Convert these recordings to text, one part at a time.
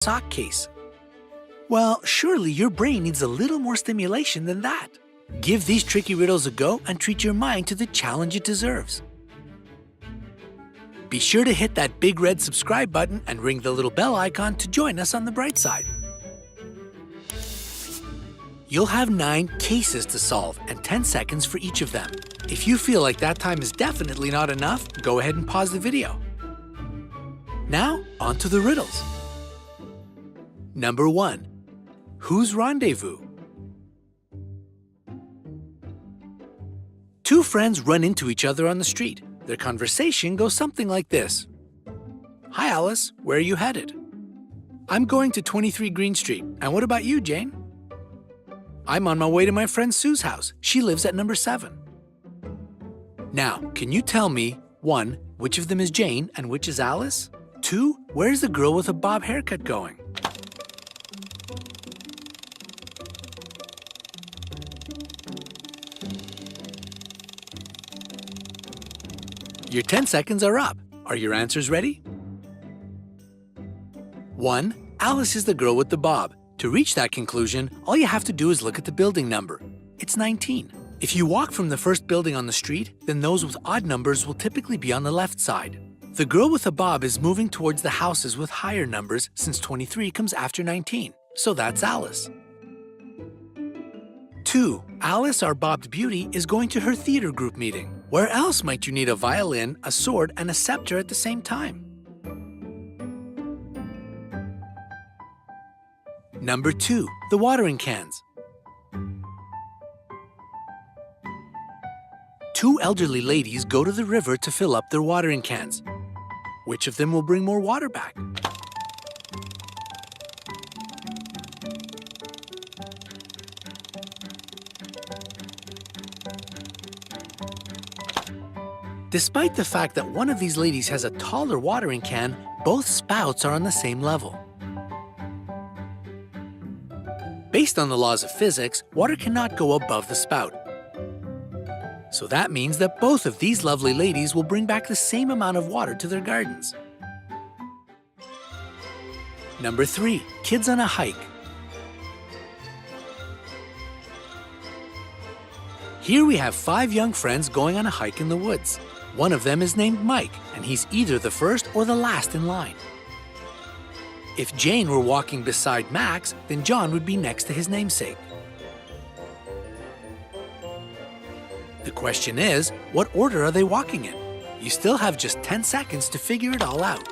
sock case. Well, surely your brain needs a little more stimulation than that. Give these tricky riddles a go and treat your mind to the challenge it deserves. Be sure to hit that big red subscribe button and ring the little bell icon to join us on the bright side. You'll have 9 cases to solve and 10 seconds for each of them. If you feel like that time is definitely not enough, go ahead and pause the video. Now, on to the riddles. Number 1. Whose rendezvous? 2 friends run into each other on the street. Their conversation goes something like this. Hi Alice, where are you headed? I'm going to 23 Green Street. And what about you, Jane? I'm on my way to my friend Sue's house. She lives at number 7. Now, can you tell me, 1, which of them is Jane and which is Alice? 2, where's the girl with a bob haircut going? Your 10 seconds are up. Are your answers ready? 1. Alice is the girl with the bob. To reach that conclusion, all you have to do is look at the building number. It's 19. If you walk from the first building on the street, then those with odd numbers will typically be on the left side. The girl with the bob is moving towards the houses with higher numbers since 23 comes after 19, so that's Alice. 2. Alice, our bobbed beauty, is going to her theater group meeting. Where else might you need a violin, a sword, and a scepter at the same time? Number 2. The watering cans. 2 elderly ladies go to the river to fill up their watering cans. Which of them will bring more water back? Despite the fact that one of these ladies has a taller watering can, both spouts are on the same level. Based on the laws of physics, water cannot go above the spout. So that means that both of these lovely ladies will bring back the same amount of water to their gardens. Number 3. Kids on a hike. Here we have 5 young friends going on a hike in the woods. One of them is named Mike, and he's either the first or the last in line. If Jane were walking beside Max, then John would be next to his namesake. The question is, what order are they walking in? You still have just 10 seconds to figure it all out.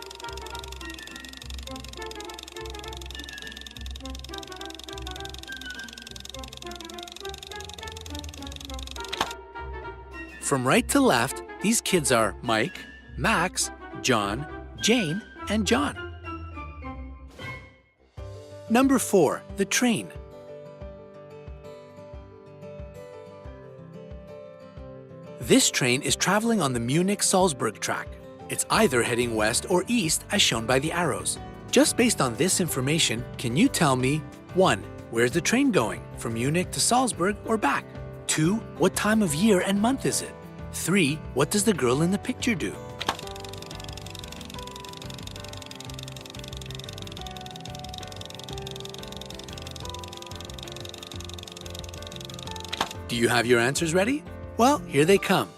From right to left, these kids are Mike, Max, John, Jane, and John. Number 4. The train. This train is traveling on the Munich-Salzburg track. It's either heading west or east as shown by the arrows. Just based on this information, can you tell me 1. Where's the train going? From Munich to Salzburg or back? 2. What time of year and month is it? 3. What does the girl in the picture do? Do you have your answers ready? Well, here they come.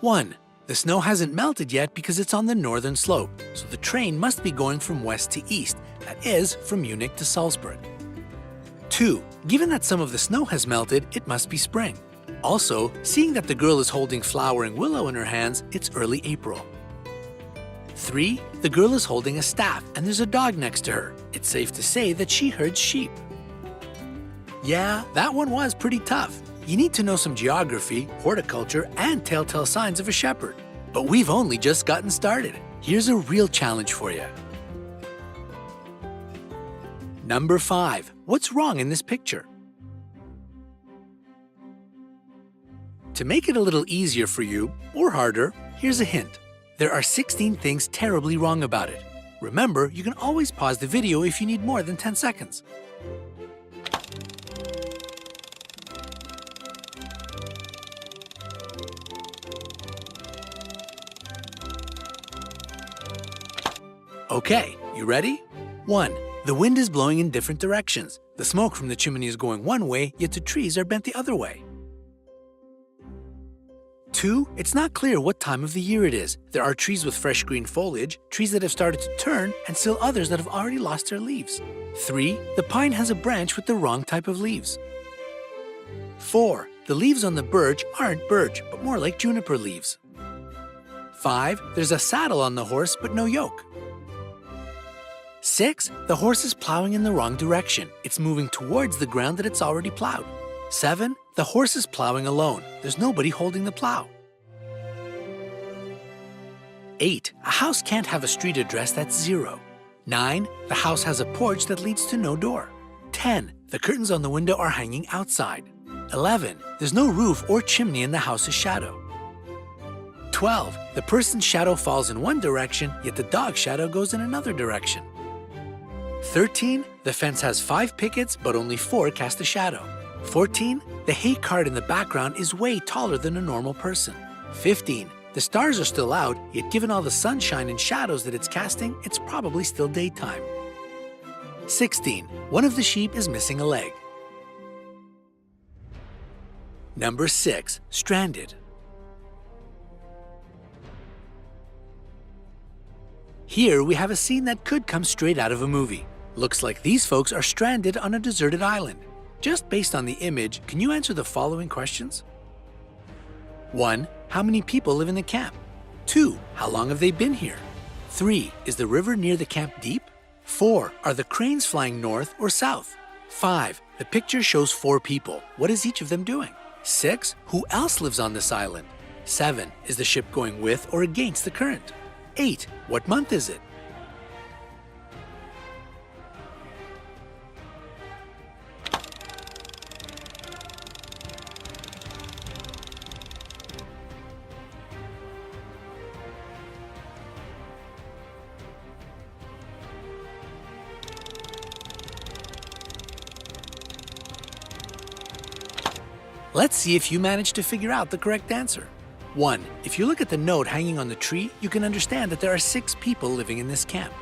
1. The snow hasn't melted yet because it's on the northern slope, so the train must be going from west to east, that is, from Munich to Salzburg. 2. Given that some of the snow has melted, it must be spring. Also, seeing that the girl is holding flowering willow in her hands, it's early April. 3. The girl is holding a staff and there's a dog next to her. It's safe to say that she herds sheep. Yeah, that one was pretty tough. You need to know some geography, horticulture, and telltale signs of a shepherd. But we've only just gotten started. Here's a real challenge for you. Number 5. What's wrong in this picture? To make it a little easier for you, or harder, here's a hint. There are 16 things terribly wrong about it. Remember, you can always pause the video if you need more than 10 seconds. Okay, you ready? 1. The wind is blowing in different directions. The smoke from the chimney is going one way, yet the trees are bent the other way. 2. It's not clear what time of the year it is. There are trees with fresh green foliage, trees that have started to turn, and still others that have already lost their leaves. 3. The pine has a branch with the wrong type of leaves. 4. The leaves on the birch aren't birch, but more like juniper leaves. 5. There's a saddle on the horse, but no yoke. 6. The horse is plowing in the wrong direction. It's moving towards the ground that it's already plowed. 7. The horse is plowing alone. There's nobody holding the plow. 8. A house can't have a street address that's 0. 9. The house has a porch that leads to no door. 10. The curtains on the window are hanging outside. 11. There's no roof or chimney in the house's shadow. 12. The person's shadow falls in one direction, yet the dog's shadow goes in another direction. 13. The fence has 5 pickets, but only 4 cast a shadow. 14. The hay cart in the background is way taller than a normal person. 15. The stars are still out, yet given all the sunshine and shadows that it's casting, it's probably still daytime. 16. One of the sheep is missing a leg. Number 6. Stranded. Here we have a scene that could come straight out of a movie. Looks like these folks are stranded on a deserted island. Just based on the image, can you answer the following questions? 1. How many people live in the camp? 2. How long have they been here? 3. Is the river near the camp deep? 4. Are the cranes flying north or south? 5. The picture shows 4 people. What is each of them doing? 6. Who else lives on this island? 7. Is the ship going with or against the current? 8. What month is it? Let's see if you managed to figure out the correct answer. 1. If you look at the note hanging on the tree, you can understand that there are 6 people living in this camp.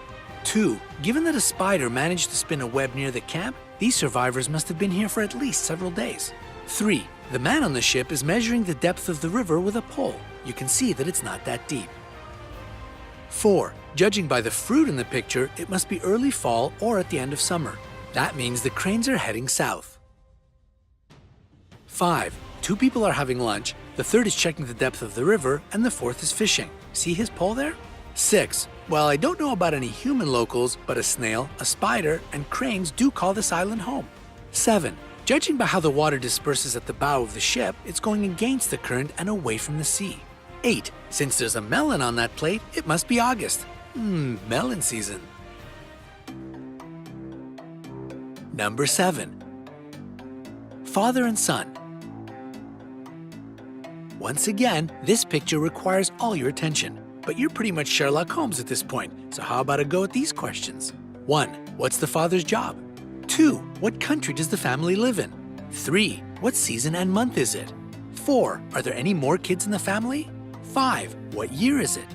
2. Given that a spider managed to spin a web near the camp, these survivors must have been here for at least several days. 3. The man on the ship is measuring the depth of the river with a pole. You can see that it's not that deep. 4. Judging by the fruit in the picture, it must be early fall or at the end of summer. That means the cranes are heading south. 5. 2 people are having lunch, the third is checking the depth of the river, and the fourth is fishing. See his pole there? 6. Well, I don't know about any human locals, but a snail, a spider, and cranes do call this island home. 7. Judging by how the water disperses at the bow of the ship, it's going against the current and away from the sea. 8. Since there's a melon on that plate, it must be August. Melon season. Number 7. Father and son. Once again, this picture requires all your attention. But you're pretty much Sherlock Holmes at this point, so how about a go at these questions? 1. What's the father's job? 2. What country does the family live in? 3. What season and month is it? 4. Are there any more kids in the family? 5. What year is it?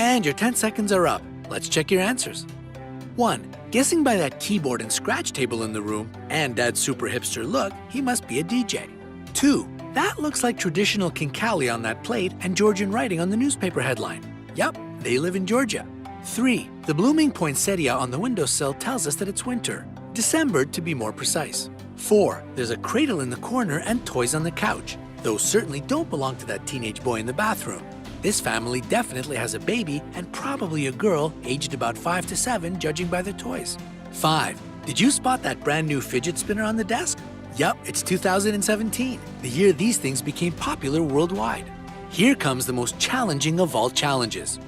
And your 10 seconds are up. Let's check your answers. 1. Guessing by that keyboard and scratch table in the room and Dad's super hipster look, he must be a DJ. 2. That looks like traditional Kinkali on that plate and Georgian writing on the newspaper headline. Yup, they live in Georgia. 3. The blooming poinsettia on the windowsill tells us that it's winter. December, to be more precise. 4. There's a cradle in the corner and toys on the couch. Those certainly don't belong to that teenage boy in the bathroom. This family definitely has a baby and probably a girl aged about 5 to 7 judging by their toys. 5. Did you spot that brand new fidget spinner on the desk? Yup, it's 2017, the year these things became popular worldwide. Here comes the most challenging of all challenges.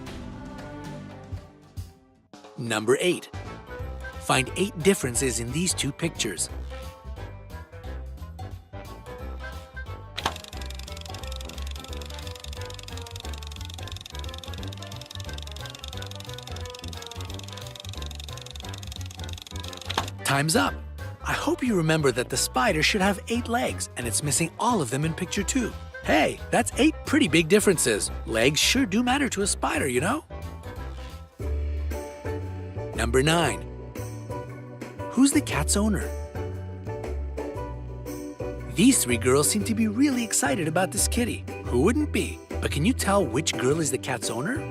Number 8. Find 8 differences in these 2 pictures. Time's up. I hope you remember that the spider should have 8 legs, and it's missing all of them in picture 2. Hey, that's 8 pretty big differences. Legs sure do matter to a spider, you know? Number 9. Who's the cat's owner? These 3 girls seem to be really excited about this kitty. Who wouldn't be? But can you tell which girl is the cat's owner?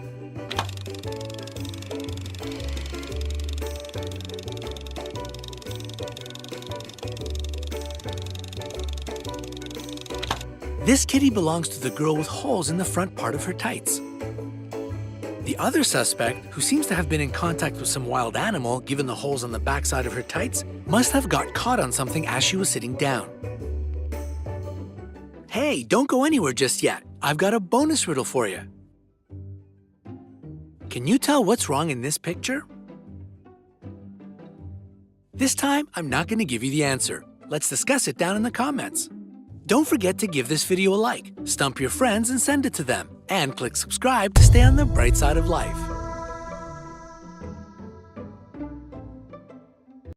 This kitty belongs to the girl with holes in the front part of her tights. The other suspect, who seems to have been in contact with some wild animal given the holes on the backside of her tights, must have got caught on something as she was sitting down. Hey, don't go anywhere just yet. I've got a bonus riddle for you. Can you tell what's wrong in this picture? This time, I'm not going to give you the answer. Let's discuss it down in the comments. Don't forget to give this video a like, stump your friends and send it to them, and click subscribe to stay on the bright side of life.